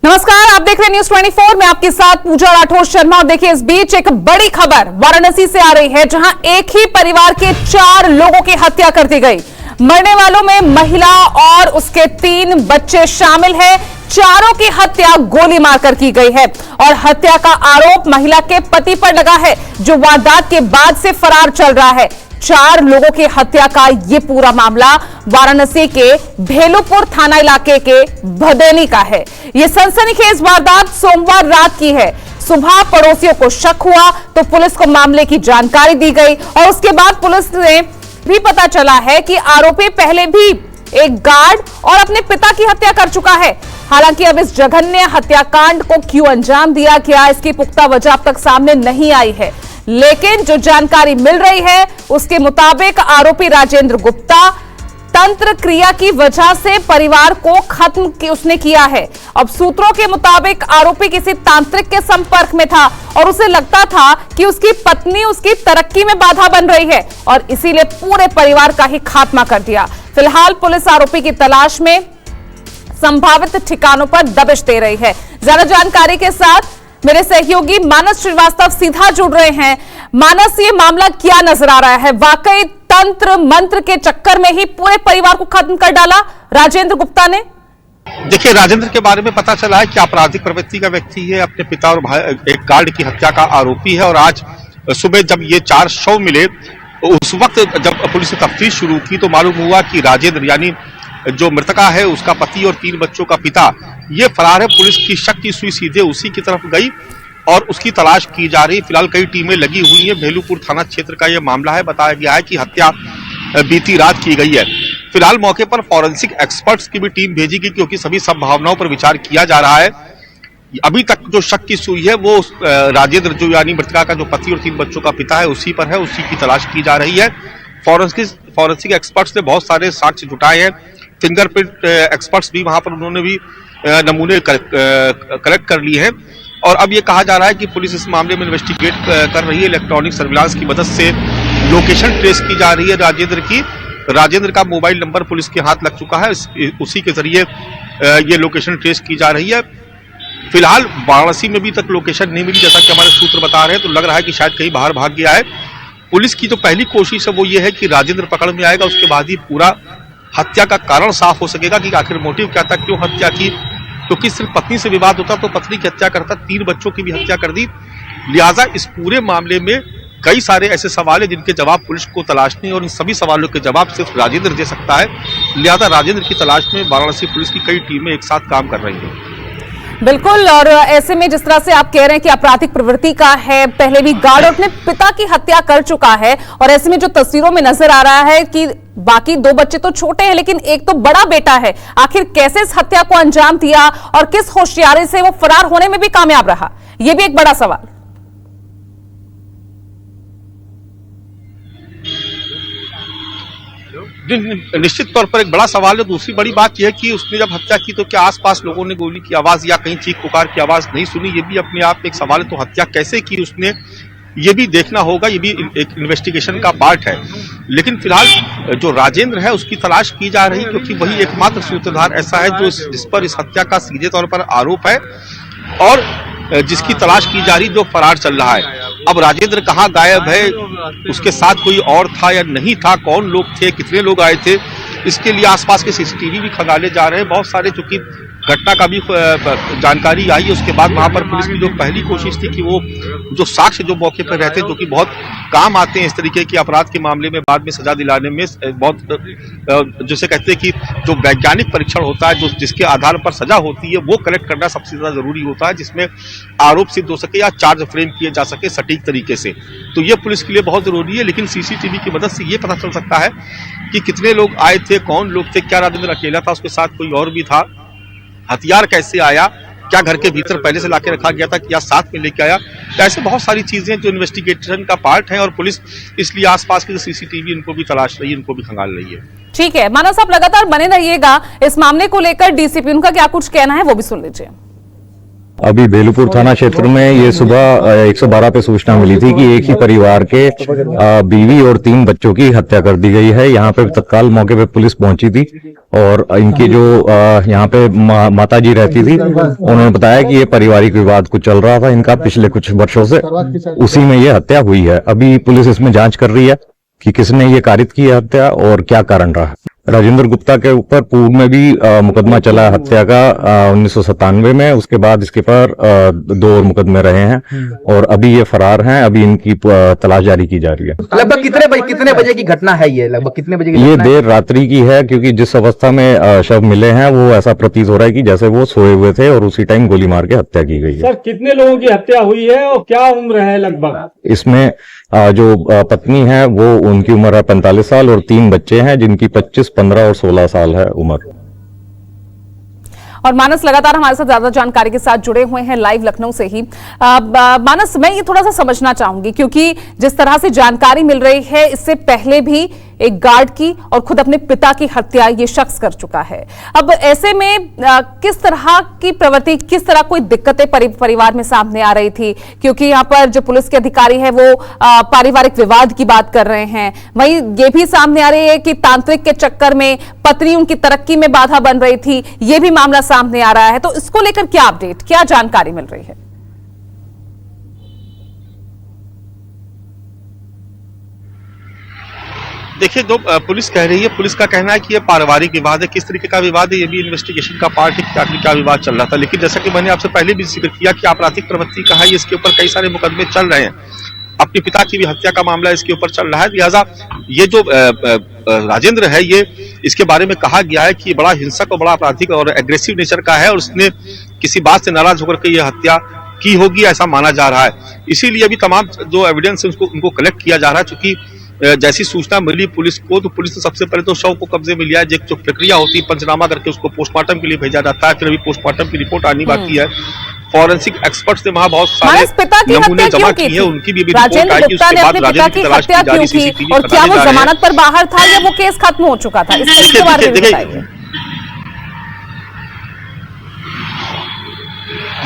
नमस्कार, आप देख रहे हैं न्यूज 24। मैं आपके साथ पूजा राठौर शर्मा। और देखिए, इस बीच एक बड़ी खबर वाराणसी से आ रही है, जहां एक ही परिवार के 4 लोगों की हत्या कर दी गई। मरने वालों में महिला और उसके 3 बच्चे शामिल हैं। चारों की हत्या गोली मारकर की गई है और हत्या का आरोप महिला के पति पर लगा है, जो वारदात के बाद से फरार चल रहा है। 4 लोगों की हत्या का यह पूरा मामला वाराणसी के भेलुपुर थाना इलाके के भदेनी का है। यह सनसनीखेज वारदात सोमवार रात की है। सुबह पड़ोसियों को शक हुआ तो पुलिस को मामले की जानकारी दी गई और उसके बाद पुलिस ने भी पता चला है कि आरोपी पहले भी एक गार्ड और अपने पिता की हत्या कर चुका है। हालांकि अब इस जघन्य हत्याकांड को क्यों अंजाम दिया गया, इसकी पुख्ता वजह अब तक सामने नहीं आई है, लेकिन जो जानकारी मिल रही है उसके मुताबिक आरोपी राजेंद्र गुप्ता तंत्र क्रिया की वजह से परिवार को खत्म उसने किया है। अब सूत्रों के मुताबिक आरोपी किसी तांत्रिक के संपर्क में था और उसे लगता था कि उसकी पत्नी उसकी तरक्की में बाधा बन रही है और इसीलिए पूरे परिवार का ही खात्मा कर दिया। फिलहाल पुलिस आरोपी की तलाश में संभावित ठिकानों पर दबिश दे रही है। ज्यादा जानकारी के साथ मेरे सहयोगी मानस श्रीवास्तव सीधा जुड़ रहे हैं। मानस, ये मामला क्या नजर आ रहा है? वाकई तंत्र मंत्र के चक्कर में ही पूरे परिवार को खत्म कर डाला राजेंद्र गुप्ता ने? देखिए, राजेंद्र के बारे में पता चला है कि आपराधिक प्रवृत्ति का व्यक्ति है, अपने पिता और भाई एक गार्ड की हत्या का आरोपी है। और आज सुबह जब ये 4 शव मिले, उस वक्त जब पुलिस ने तफ्तीश शुरू की तो मालूम हुआ कि राजेंद्र यानी जो मृतका है उसका पति और 3 बच्चों का पिता ये फरार है। पुलिस की शक की सुई सीधे उसी की तरफ गई और उसकी तलाश की जा रही है। फिलहाल कई टीमें लगी हुई हैं। भेलुपुर थाना क्षेत्र का यह मामला है। बताया गया है कि हत्या बीती रात की गई है। फिलहाल मौके पर फॉरेंसिक एक्सपर्ट्स की भी टीम भेजी गई, क्योंकि सभी संभावनाओं पर विचार किया जा रहा है। अभी तक जो शक की सुई है वो राजेंद्र जो यानी मृतका का जो पति और 3 बच्चों का पिता है उसी पर है, उसी की तलाश की जा रही है। फॉरेंसिक एक्सपर्ट्स ने बहुत सारे साक्ष्य जुटाए हैं। फिंगरप्रिंट एक्सपर्ट्स भी वहां पर उन्होंने भी नमूने कलेक्ट कर लिए हैं और अब ये कहा जा रहा है कि पुलिस इस मामले में इन्वेस्टिगेट कर रही है। इलेक्ट्रॉनिक सर्विलांस की मदद से लोकेशन ट्रेस की जा रही है राजेंद्र की। राजेंद्र का मोबाइल नंबर पुलिस के हाथ लग चुका है, उसी के जरिए ये लोकेशन ट्रेस की जा रही है। फिलहाल वाराणसी में भी तक लोकेशन नहीं मिली, जैसा कि हमारे सूत्र बता रहे हैं। तो लग रहा है कि शायद कहीं बाहर भाग गया है। पुलिस की जो पहली कोशिश है वो ये है कि राजेंद्र पकड़ में आएगा, उसके बाद ही पूरा हत्या का कारण साफ हो सकेगा कि आखिर मोटिव क्या था, क्यों हत्या की। क्योंकि सिर्फ पत्नी से विवाद होता तो पत्नी की हत्या करता, 3 बच्चों की भी हत्या कर दी। लिहाजा इस पूरे मामले में कई सारे ऐसे सवाल हैं जिनके जवाब पुलिस को तलाशने और इन सभी सवालों के जवाब सिर्फ राजेंद्र दे सकता है। लिहाजा राजेंद्र की तलाश में वाराणसी पुलिस की कई टीमें एक साथ काम कर रही हैं। बिल्कुल, और ऐसे में जिस तरह से आप कह रहे हैं कि आपराधिक प्रवृत्ति का है, पहले भी गार्ड अपने पिता की हत्या कर चुका है और ऐसे में जो तस्वीरों में नजर आ रहा है कि बाकी 2 बच्चे तो छोटे हैं लेकिन एक तो बड़ा बेटा है, आखिर कैसे इस हत्या को अंजाम दिया और किस होशियारी से वो फरार होने में भी कामयाब रहा, यह भी एक बड़ा सवाल। निश्चित तौर पर एक बड़ा सवाल है। दूसरी बड़ी बात यह है कि उसने जब हत्या की तो क्या आसपास लोगों ने गोली की आवाज या कहीं चीख पुकार की आवाज नहीं सुनी? ये भी अपने आप में एक सवाल है। तो हत्या कैसे की उसने, ये भी देखना होगा, ये भी एक इन्वेस्टिगेशन का पार्ट है। लेकिन फिलहाल जो राजेंद्र है उसकी तलाश की जा रही, क्योंकि वही एकमात्र सूत्रधार ऐसा है जो जिस पर इस हत्या का सीधे तौर पर आरोप है और जिसकी तलाश की जा रही, जो फरार चल रहा है। अब राजेंद्र कहाँ गायब है, उसके साथ कोई और था या नहीं था, कौन लोग थे, कितने लोग आए थे, इसके लिए आसपास के सीसीटीवी भी खंगाले जा रहे हैं। बहुत सारे, चूंकि घटना का भी जानकारी आई है, उसके बाद वहां पर पुलिस की जो पहली कोशिश थी कि वो जो साक्ष्य जो मौके पर रहते हैं, जो कि बहुत काम आते हैं इस तरीके के अपराध के मामले में बाद में सजा दिलाने में, बहुत जैसे कहते हैं कि जो वैज्ञानिक परीक्षण होता है, जो जिसके आधार पर सजा होती है, वो कलेक्ट करना सबसे ज्यादा जरूरी होता है, जिसमें आरोप सिद्ध हो सके या चार्ज फ्रेम किए जा सके सटीक तरीके से। तो ये पुलिस के लिए बहुत जरूरी है। लेकिन सीसीटीवी की मदद से ये पता चल सकता है कि कितने लोग आए थे, कौन लोग थे, क्या राजेंद्र अकेला था, उसके साथ कोई और भी था, हथियार कैसे आया, क्या घर के भीतर पहले से लाके रखा गया था, क्या साथ में लेके आया। तो ऐसे बहुत सारी चीजें जो इन्वेस्टिगेशन का पार्ट है और पुलिस इसलिए आसपास के सीसीटीवी इनको भी तलाश रही है, इनको भी खंगाल रही है। ठीक है मानस, आप लगातार बने रहिएगा। इस मामले को लेकर डीसीपी उनका क्या कुछ कहना है वो भी सुन लीजिए। अभी बेलूपुर थाना क्षेत्र में ये सुबह 112 पे सूचना मिली थी कि एक ही परिवार के बीवी और 3 बच्चों की हत्या कर दी गई है। यहाँ पे तत्काल मौके पे पुलिस पहुंची थी और इनकी जो यहाँ पे माता जी रहती थी, उन्होंने बताया कि ये पारिवारिक विवाद कुछ चल रहा था इनका पिछले कुछ वर्षों से, उसी में ये हत्या हुई है। अभी पुलिस इसमें जांच कर रही है कि किसने ये कारित की है हत्या और क्या कारण रहा। राजेंद्र गुप्ता के ऊपर पूर्व में भी मुकदमा चला है हत्या का 1997 में, उसके बाद इसके पर 2 और मुकदमे रहे हैं और अभी ये फरार हैं। अभी इनकी तलाश जारी की जा रही है। लगभग कितने बजे की घटना है ये? लगभग कितने बजे की? ये देर रात्रि की है, क्योंकि जिस अवस्था में शव मिले हैं वो ऐसा प्रतीत हो रहा है कि जैसे वो सोए हुए थे और उसी टाइम गोली मार के हत्या की गई है। सर, कितने लोगों की हत्या हुई है और क्या उम्र है लगभग? इसमें जो पत्नी है वो उनकी उम्र है 45 साल और 3 बच्चे हैं जिनकी 25, 15 और 16 साल है उम्र। और मानस लगातार हमारे साथ ज्यादा जानकारी के साथ जुड़े हुए हैं लाइव लखनऊ से ही। मानस, मैं ये थोड़ा सा समझना चाहूंगी, क्योंकि जिस तरह से जानकारी मिल रही है इससे पहले भी एक गार्ड की और खुद अपने पिता की हत्या ये शख्स कर चुका है। अब ऐसे में किस तरह की प्रवृत्ति, किस तरह कोई दिक्कतें परिवार में सामने आ रही थी? क्योंकि यहाँ पर जो पुलिस के अधिकारी है वो पारिवारिक विवाद की बात कर रहे हैं, वहीं ये भी सामने आ रही है कि तांत्रिक के चक्कर में पत्नी उनकी तरक्की में बाधा बन रही थी, ये भी मामला सामने आ रहा है। तो इसको लेकर क्या अपडेट, क्या जानकारी मिल रही है? देखिए, जो पुलिस कह रही है, पुलिस का कहना है कि ये पारिवारिक विवाद है। किस तरीके का विवाद है ये भी इन्वेस्टिगेशन का पार्ट है कि आखिर क्या विवाद चल रहा था। लेकिन जैसा कि मैंने आपसे पहले भी जिक्र किया कि आपराधिक प्रवृत्ति का है, इसके ऊपर कई सारे मुकदमे चल रहे हैं। अपने पिता की भी हत्या का मामला इसके ऊपर चल रहा है। लिहाजा ये जो राजेंद्र है, ये इसके बारे में कहा गया है कि ये बड़ा हिंसक और बड़ा आपराधिक और एग्रेसिव नेचर का है और उसने किसी बात से नाराज होकर के ये हत्या की होगी, ऐसा माना जा रहा है। इसीलिए अभी तमाम जो एविडेंस है उनको कलेक्ट किया जा रहा है। चूंकि जैसी सूचना मिली पुलिस को, तो पुलिस ने सबसे पहले तो शव को कब्जे में लिया है। जो प्रक्रिया होती है, पंचनामा करके उसको पोस्टमार्टम के लिए भेजा जाता है। फिर अभी पोस्टमार्टम की रिपोर्ट आनी बाकी है। फॉरेंसिक एक्सपर्ट्स ने वहां बहुत सारे नमूने जमा किए हैं, उनकी भी रिपोर्ट आई कि उसके बाद राजेंद्र की तलाश की जा रही सीसीटीवी और क्या वो जमानत पर बाहर था या वो केस खत्म हो चुका था? इसके बारे में बताइए।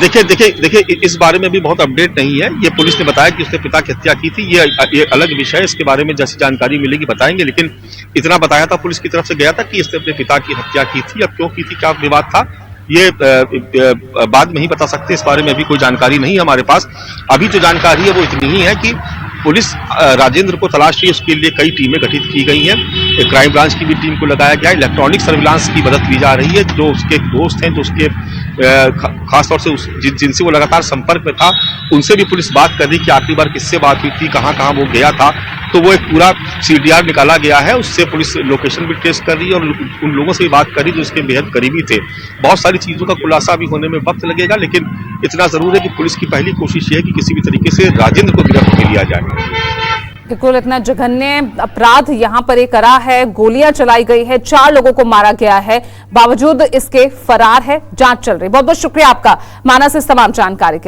देखिए, इस बारे में भी बहुत अपडेट नहीं है। ये पुलिस ने बताया कि उसने पिता की हत्या की थी, ये अलग विषय है। इसके बारे में जैसी जानकारी मिलेगी बताएंगे। लेकिन इतना बताया था पुलिस की तरफ से गया था कि इसने अपने पिता की हत्या की थी। अब क्यों की थी, क्या विवाद था, ये बाद में ही बता सकते। इस बारे में अभी कोई जानकारी नहीं है हमारे पास। अभी जो जानकारी है वो इतनी ही है कि पुलिस राजेंद्र को तलाश रही है। उसके लिए कई टीमें गठित की गई हैं। क्राइम ब्रांच की भी टीम को लगाया गया है। इलेक्ट्रॉनिक सर्विलांस की मदद ली जा रही है। जो उसके दोस्त हैं, जो उसके खासतौर से जिनसे वो लगातार संपर्क में था, उनसे भी पुलिस बात कर रही कि आखिरी बार किससे बात हुई थी, कहाँ कहाँ वो गया था। तो वो एक पूरा CDR निकाला गया है। उससे पुलिस लोकेशन भी ट्रेस कर रही है और उन लोगों से भी बात कर रही जो उसके बेहद करीबी थे। बहुत सारी चीजों का खुलासा अभी होने में वक्त लगेगा, लेकिन इतना जरूर है कि पुलिस की पहली कोशिश ये है कि किसी भी तरीके से राजेंद्र को गिरफ्त में लिया जाए। बिल्कुल, इतना जघन्य अपराध यहाँ पर एक करा है, गोलियां चलाई गई है, 4 लोगों को मारा गया है, बावजूद इसके फरार है, जांच चल रही। बहुत बहुत शुक्रिया आपका मानस इस तमाम जानकारी के लिए।